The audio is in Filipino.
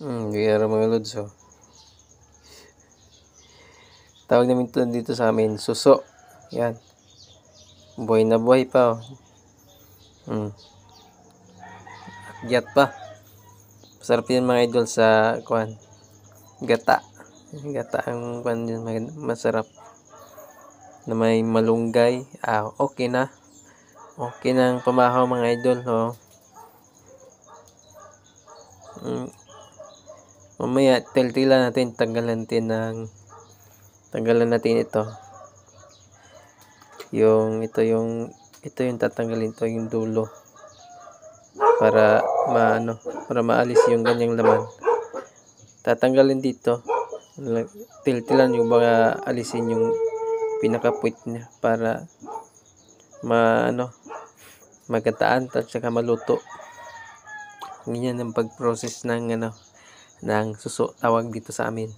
Kaya mga lods, oh. Tawag namin ito dito sa amin, suso. Yan. Buhay na buhay pa, oh. Akyat pa. Masarap yan mga idol sa kuan. Gata. Gata ang kuan yun, masarap. Na may malunggay. Okay na. Okay na ang pamahaw mga idol, oh. Mamaya tiltilan natin, tanggalan natin ito. Ito yung tatanggalin to, yung dulo. Para maalis yung ganyang laman. Tatanggalin dito. Tiltilan yung mga alisin yung pinaka-puwit niya para magataan at saka maluto. Ganyan ang pag-process ng suso, tawag dito sa amin.